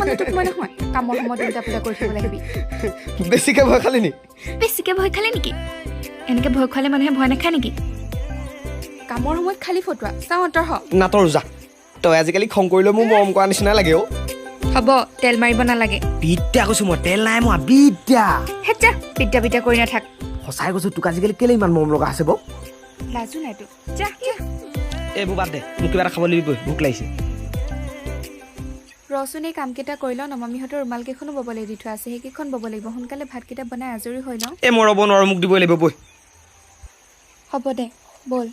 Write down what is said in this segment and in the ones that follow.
মানে তোক মই নহয় কামৰ সময়ত উল্টা পুল্টা কৰি থাকিব লাগিবি বেছিকৈ ভয় খালি নি বেছিকৈ ভয় খালে নেকি এনেকৈ ভয় খোৱালে মানুহে ভয় নাখায় নেকি কামৰ সময়ত খালি ফটোৱা চাওঁ অন্তৰ হ নাটৰ যা তই আজিকালি খং কৰিলেও মোৰ মৰম কৰা নিচিনা লাগে অ' হ'ব তেল মাৰিব নালাগে বিদ্যা কৈছোঁ মই তেল নাই মই বিদ্যা হেচ্ছা বিদ্যা বিদ্যা কৰি নাথাক সঁচাই কৈছোঁ তোক আজিকালি কেলে ইমান মৰম লগা আছে বাৰু লাজু নাই তোক যা যা এইবোৰ বাদ দে মোক কিবা এটা খাব লাগিবই ভোক লাগিছে ৰচোন এই কামকেইটা কৰি লওঁ নমামিহঁতৰ ৰুমালকেইখনো ববলৈ দি থোৱা আছে সেইকেইখন বব লাগিব সোনকালে ভাতকেইটা বনাই আজৰি হৈ লওঁ এই মই ৰ'ব নোৱাৰোঁ মোক দিবই লাগিব বৈ হ'ব দে ব'ল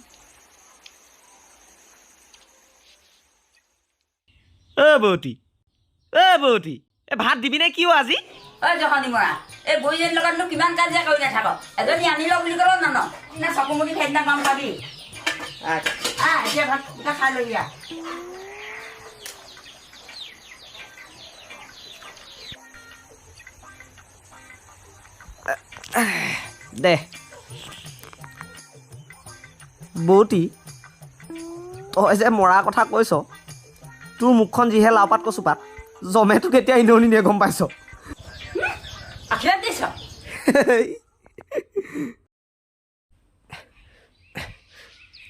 বৌতি এই ভাত দিবি নে কিয় আজি ঐ জহনী মৰা এই বৈজনীৰ লগতনো কিমান কাজিয়া কৰি নাথাক এজনী আনি লওঁ বুলি ক'লেও নান না চকুমুখি সেইদিনা কাম পাবি এতিয়া ভাতকেইটা খাই ল'বি দে বৌতি তই যে মৰাৰ কথা কৈছ তোৰ মুখখন যিহে লাওপাত কচুপাত জমে তোক এতিয়া ইননি নিয়ে গম পাইছ আশীৰ্বাদ দিছ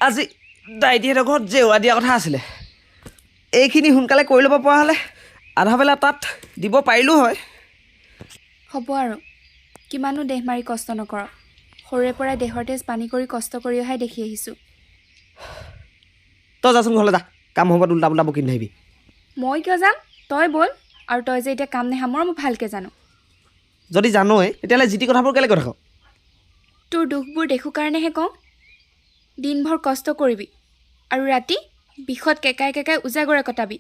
আজি দাইটিহঁতৰ ঘৰত জেওৰা দিয়া কথা আছিলে এইখিনি সোনকালে কৰি ল'ব পৰা হ'লে আধা বেলা তাত দিব পাৰিলোঁ হয় হ'ব আৰু কিমানো দেহ মাৰি কষ্ট নকৰ সৰুৰে পৰাই দেহৰ তেজ পানী কৰি কষ্ট কৰি অহাই দেখি আহিছোঁ তই যাচোন ঘৰলৈ যা কাম সময়ত উল্টা পুল্টা বকি নাহিবি মই কিয় যাম তই ব'ল আৰু তই যে এতিয়া কাম নেসামৰ মই ভালকৈ জানো যদি জানই তেতিয়াহ'লে যি টি কথাবোৰ কেলৈ কৈ থাক তোৰ দুখবোৰ দেখোঁ কাৰণেহে কওঁ দিনভৰ কষ্ট কৰিবি আৰু ৰাতি বিষত কেকাই কেকাই উজাগৰে কটাবি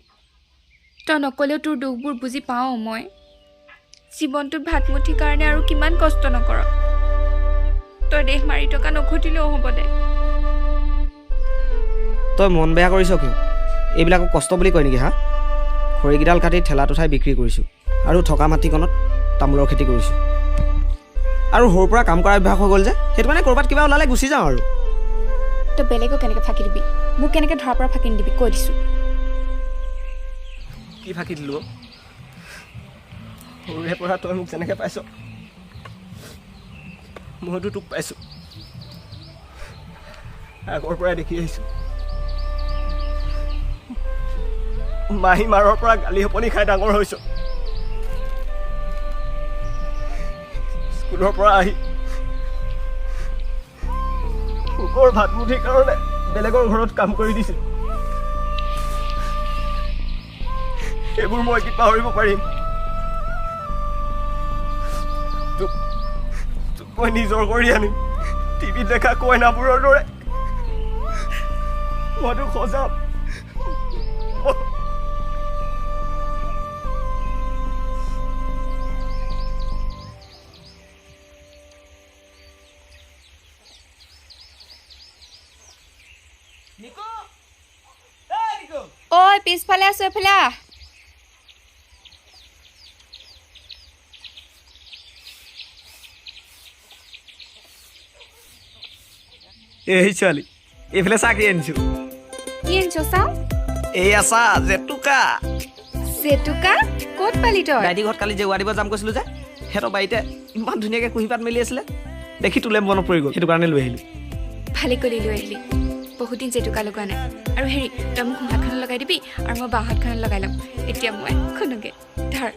তই নক'লেও তোৰ দুখবোৰ বুজি পাওঁ মই জীৱনটোত ভাতমুঠিৰ কাৰণে আৰু কিমান কষ্ট নকৰ তই দেহ মাৰি টকা নঘটিলেও হ'ব দে তই মন বেয়া কৰিছ কিয় এইবিলাকক কষ্ট বুলি কয় নেকি হা খৰিকেইডাল কাটি ঠেলাত উঠাই বিক্ৰী কৰিছোঁ আৰু থকা মাটিকণত তামোলৰ খেতি কৰিছোঁ আৰু সৰুৰ পৰা কাম কৰা অভ্যাস হৈ গ'ল যে সেইটো মানে ক'ৰবাত কিবা ওলালে গুচি যাওঁ আৰু তই বেলেগক কেনেকৈ ফাঁকি দিবি মোক কেনেকৈ ধৰাৰ পৰা ফাঁকি নিদিবি কৈ দিছোঁ কি ফাঁকি দিলোঁ সৰুৰে পৰা তই মোক যেনেকৈ পাইছ মইতো তোক পাইছোঁ আগৰ পৰাই দেখি আহিছোঁ মাহী মাৰৰ পৰা গালি সপনি খাই ডাঙৰ হৈছ স্কুলৰ পৰা আহি ভোকৰ ভাতমুঠিৰ কাৰণে বেলেগৰ ঘৰত কাম কৰি দিছিল সেইবোৰ মই কি পাহৰিব পাৰিম তোক মই নিজৰ কৰি আনিম টিভিত দেখা কইনাবোৰৰ দৰে মই তোক সজাম ঐ পিছফালে আছোঁ এফালে আহ এই ছোৱালী এইফালে চাহ কি আনিছোঁ কি আনিছ চাওঁ এই আছা জেতুকা জেতুকা ক'ত পালি তই দাইটি ঘৰত কালি জেওৰা দিব যাম কৈছিলোঁ যে সিহঁতৰ বাৰীতে ইমান ধুনীয়াকৈ কুঁহিপাত মেলি আছিলে দেখি তোলে মনত পৰি গ'ল সেইটো কাৰণে লৈ আহিলোঁ ভালে কৰি লৈ আহিলি বহুত দিন জেতুকা লগোৱা নাই আৰু হেৰি তই মোক সোঁহাতখনত লগাই দিবি আৰু মই বাওঁ হাতখনত লগাই ল'ম এতিয়া মই খুন্দোগে ধৰ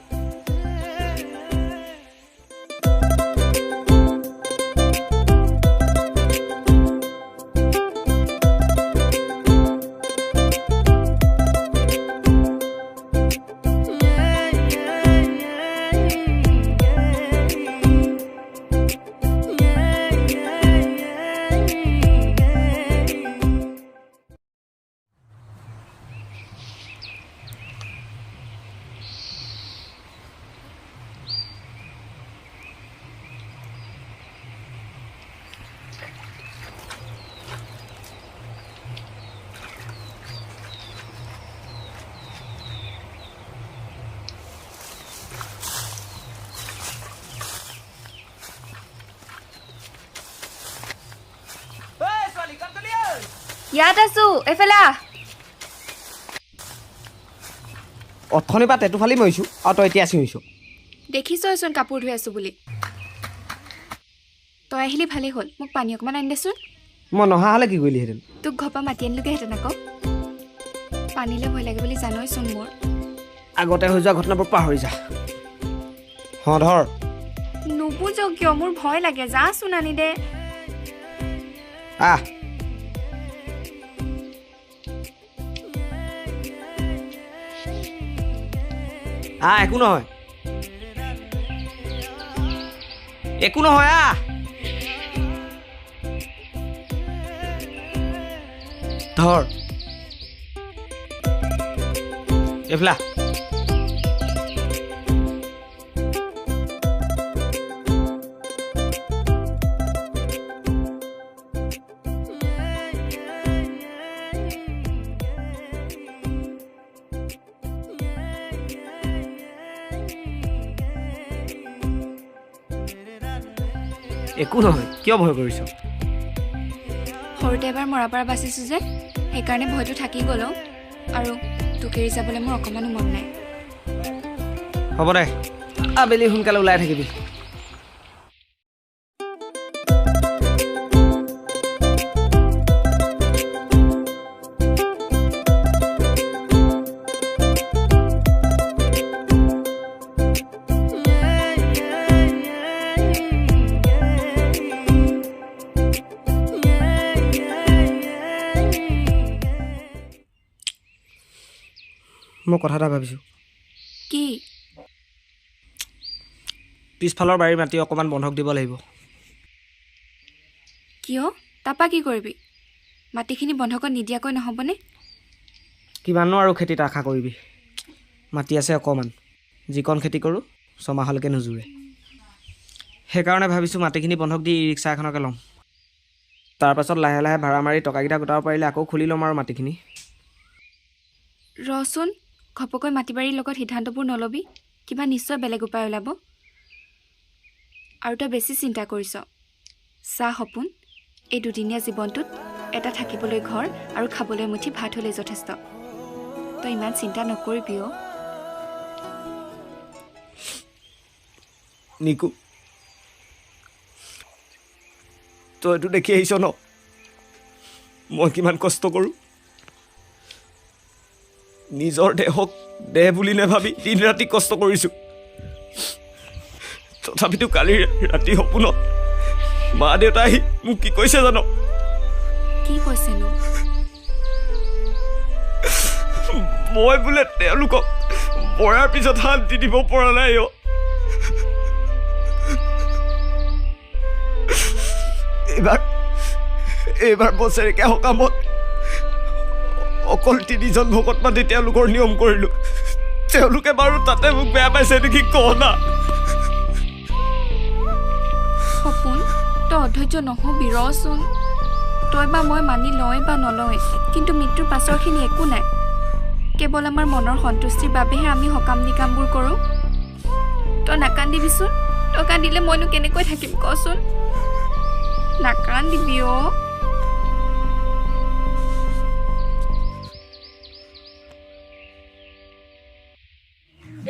ইয়াত আছো এফালে অথনিৰ পৰা টেটু ফালি মৰিছোঁ আৰু তই এতিয়া চিঞৰিছোঁ দেখিছচোন কাপোৰ ধুই আছোঁ বুলি তই আহিলি ভালেই হ'ল মোক পানী অকণমান আনি দেচোন মই নহা হ'লে কি কৰিলিহেঁতেন তোক ঘৰৰ পৰা মাতি আনিলোগেহেঁতেন আকৌ পানীলৈ ভয় লাগে বুলি জানইচোন মোৰ আগতে হৈ যোৱা ঘটনাবোৰ পাহৰি যা ধৰ নুবুজ কিয় মোৰ ভয় লাগে যাচোন আনি দে আহ একো নহয় একো নহয় ধৰ এইফালে একো নহয় কিয় ভয় কৰিছ সৰুতে এবাৰ মৰাৰ পৰা বাচিছোঁ যে সেইকাৰণে ভয়টো থাকি গ'ল আৰু তোক এৰি যাবলৈ মোৰ অকণমানো মন নাই হ'ব দে আবেলি সোনকালে ওলাই থাকিবি মই কথা এটা ভাবিছোঁ কি পিছফালৰ বাৰীৰ মাটি অকণমান বন্ধক দিব লাগিব কিয় তাৰপৰা কি কৰিবি মাটিখিনি বন্ধকত নিদিয়াকৈ নহ'বনে কিমাননো আৰু খেতিত আশা কৰিবি মাটি আছে অকণমান যিকণ খেতি কৰোঁ ছমাহলৈকে নোজোৰে সেইকাৰণে ভাবিছোঁ মাটিখিনি বন্ধক দি ই ৰিক্সা এখনকে ল'ম তাৰপাছত লাহে লাহে ভাড়া মাৰি টকাকেইটা গোটাব পাৰিলে আকৌ খুলি ল'ম আৰু মাটিখিনি ৰচোন ঘপকৈ মাটি বাৰীৰ লগত সিদ্ধান্তবোৰ নল'বি কিবা নিশ্চয় বেলেগ উপায় ওলাব আৰু তই বেছি চিন্তা কৰিছ চা সপোন এই দুদিনীয়া জীৱনটোত এটা থাকিবলৈ ঘৰ আৰু খাবলৈ মুঠি ভাত হ'লেই যথেষ্ট তই ইমান চিন্তা নকৰিবি নিকু তইতো দেখি আহিছ ন মই কিমান কষ্ট কৰোঁ নিজৰ দেহক দেহ বুলি নাভাবি দিন ৰাতি কষ্ট কৰিছোঁ তথাপিতো কালি ৰাতি সপোনত মা দেউতা আহি মোক কি কৈছে জানো কি কৈছেনো মই বোলে তেওঁলোকক মৰাৰ পিছত শান্তি দিব পৰা নাই এইবাৰ বছৰেকীয়া সকামত অকল 3জন ভকত মাতি তেওঁলোকৰ নিয়ম কৰিলোঁ তেওঁলোকে বাৰু তাতে মোক বেয়া পাইছে নেকি কওঁ না সপোন তই অধৈৰ্য নহ'বি ৰচোন তই বা মই মানি লয় বা নলয় কিন্তু মৃত্যুৰ পাছৰখিনি একো নাই কেৱল আমাৰ মনৰ সন্তুষ্টিৰ বাবেহে আমি সকাম নিকামবোৰ কৰোঁ তই নাকান্দিবিচোন তই কান্দিলে মইনো কেনেকৈ থাকিম কচোন নাকান্দিবি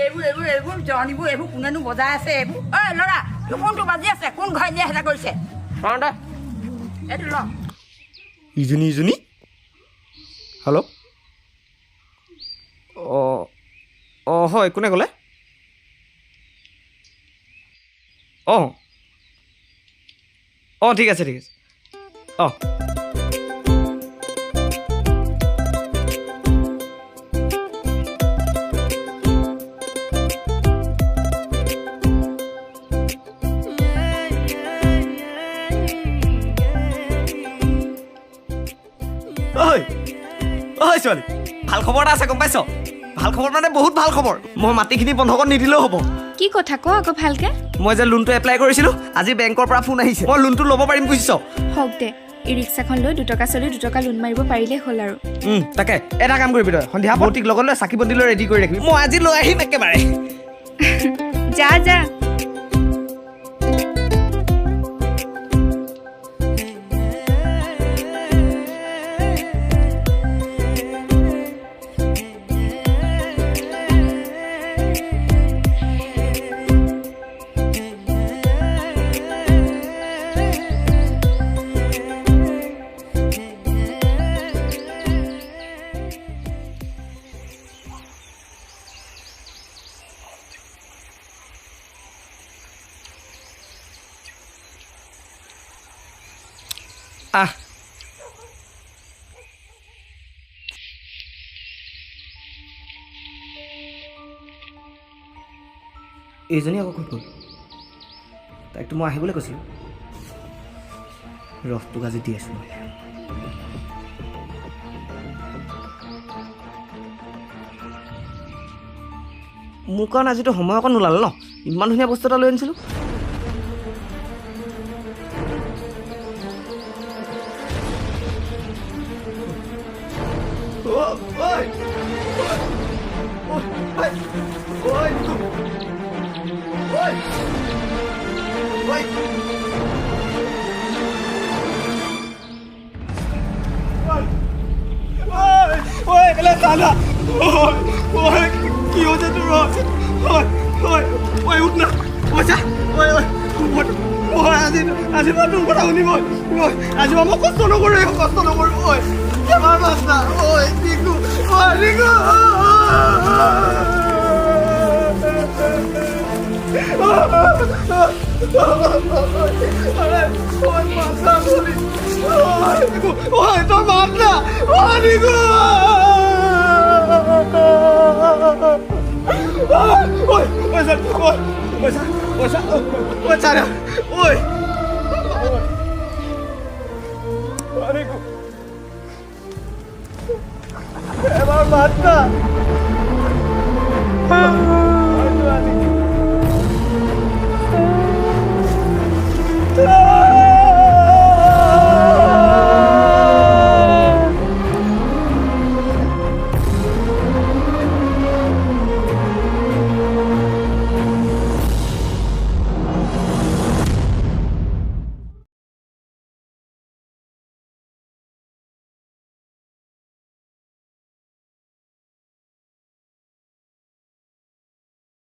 এইবোৰ জনিবোৰ এইবোৰ কোনেনো বজাই আছে এইবোৰ ঐ ল'ৰা তোৰ কোনটো বাজি আছে কোন ঘৰ দিয়ে হেতা কৰিছে এইটো ল ইজনী হেল্ল' অঁ হয় কোনে ক'লে অঁ ঠিক আছে অঁ ছোৱালী ভাল খবৰ এটা আছে গম পাইছ ভাল খবৰ মানে বহুত ভাল খবৰ মই মাটিখিনি বন্ধকত নিদিলেও হ'ব কি কথা ক আকৌ ভালকে মই যে লোনটো এপ্লাই কৰিছিলোঁ আজি বেংকৰ পৰা ফোন আহিছে মই লোনটো ল'ব পাৰিম বুজিছ হওক দে ই ৰিক্সাখন লৈ 2 টকা চলি 2 টকা লোন মাৰিব পাৰিলেই হ'ল আৰু তাকে এটা কাম কৰিবি তই সন্ধিয়া ভৌতিক লগত লৈ চাকি বন্তি লৈ ৰেডি কৰি ৰাখিবি মই আজি লৈ আহিম একেবাৰে যা যা আহ এইজনী আকৌ ক'ত গ'ল তাইকতো মই আহিবলৈ কৈছিলোঁ ৰসটোক আজি দি আছোঁ মই মোৰ কাৰণে আজিতো সময় অকণ নোলালে ন ইমান ধুনীয়া বস্তু এটা লৈ আনিছিলোঁ কি হৈছে তোৰ উঠ না পইচা আজি মই তোৰ কথা শুনিব আজি মই কষ্ট নকৰোঁ কেমাৰ মাছ না ৰিকু তোৰ মাছ না ৰিকু এবাৰ বাচ্চা